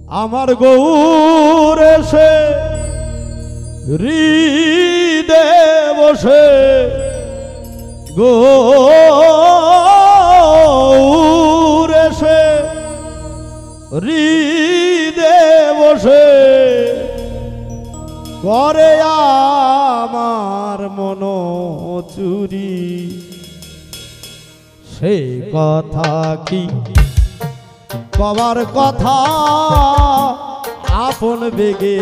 আমার গৌর এসে হৃদে বসে গৌর এসে হৃদে বসে করে আমার মন চুরি সে কথা কি কবার কথা আপন বেগে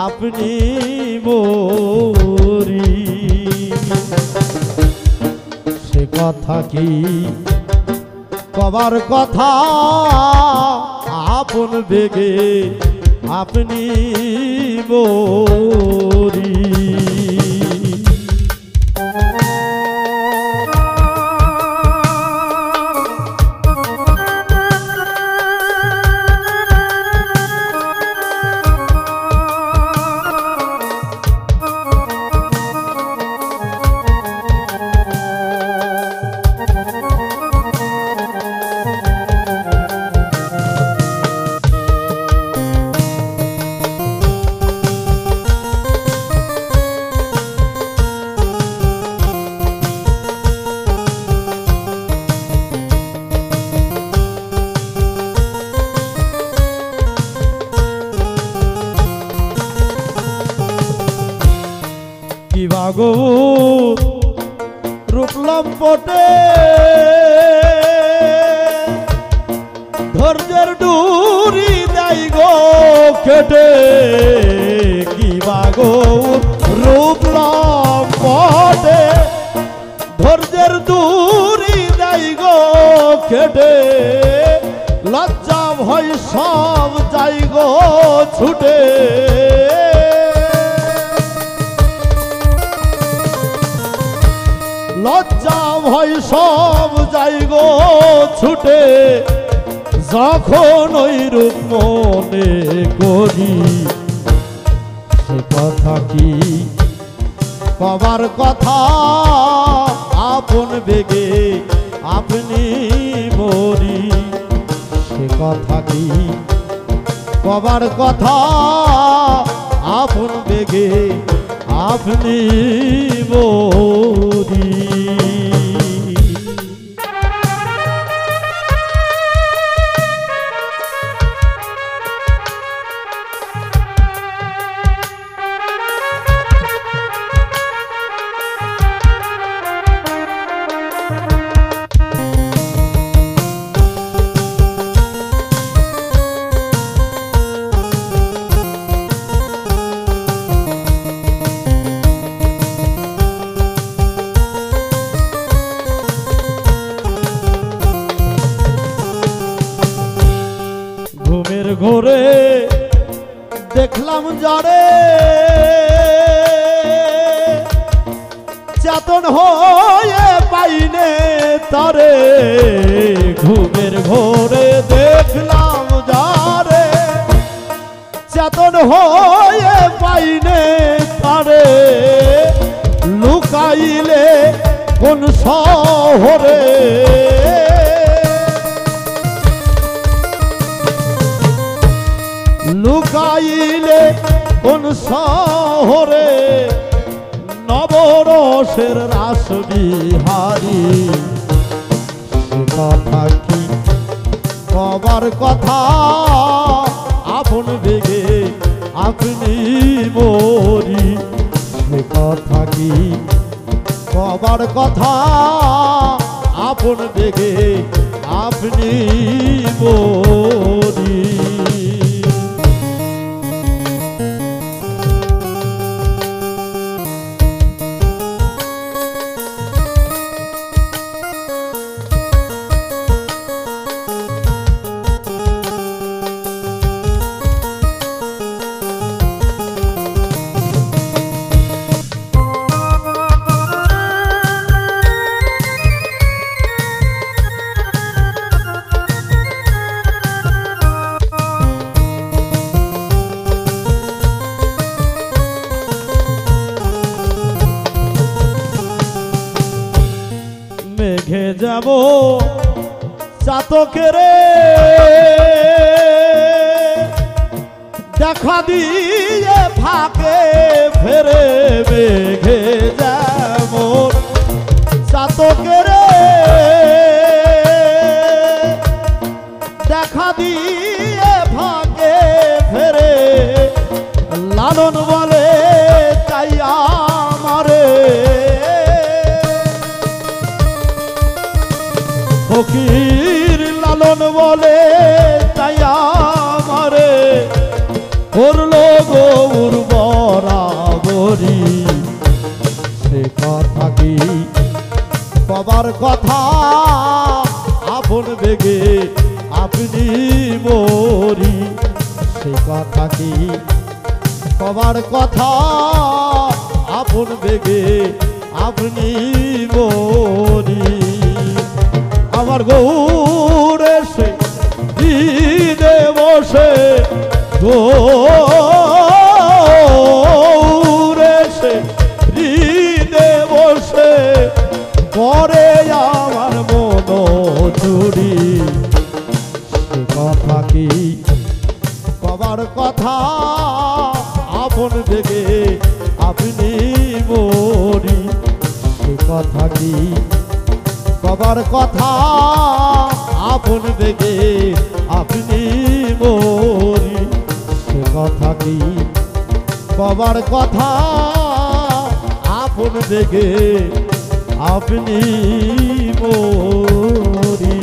আপনি মরি সে কথা কি কবার কথা আপন বেগে আপনি মরি গো রূপলম্পটে ধৈর্যের ডুরি দেয় গো কেটে কিবা গো রূপলম্পটে ধৈর্যের ডুরি দেয় গো কেটে লজ্জা ভয় সব যাই গো ছুটে লজ্জা ভয় সব যাই গো ছুটে যখন ওই রূপ মনে করি সে কথা কি কবার কথা আপন বেগে আপনি মরি সে কথা কি কবার কথা আপন বেগে আপনি মরি ঘোরে দেখলাম যারে চেতন হয়ে পাইনে তারে ঘুমের ঘোরে দেখলাম যারে চেতন হয়ে পাইনে তারে লুকাইলে কোন শহরে লুকাইলে কোন শহরে নবরসের রাস বিহারী সে কথা কি কবার কথা আপন বেগে আপনি মরি সে কথা কি কবার কথা আপন বেগে আপনি মরি মেঘে যাব চাতকেরে দেখা দিয়ে ফাঁকে ফেরে মেঘে যেমন চাতকের দেখা দিয়ে ফাঁকে ফেরে লালন বলে চাইয়া মারে ফকির লালন বলে চাইয়া মারে করলো গৌর বরাবরি সে কথা কি কবার কথা আপন বেগে আপনি মরি সে কথা কি কবার কথা আপন বেগে আপনি মরি আমার গৌর এসে দিদে বসে গৌর এসে দিদে বসে পরে আমার মন চুরি সে কথা কি কবার কথা আপন বেগে আপনি মরি সে কথা কি কবার কথা আপন বেগে আপনি মরি সে কথা কি কবার কথা আপন বেগে আপনি মরি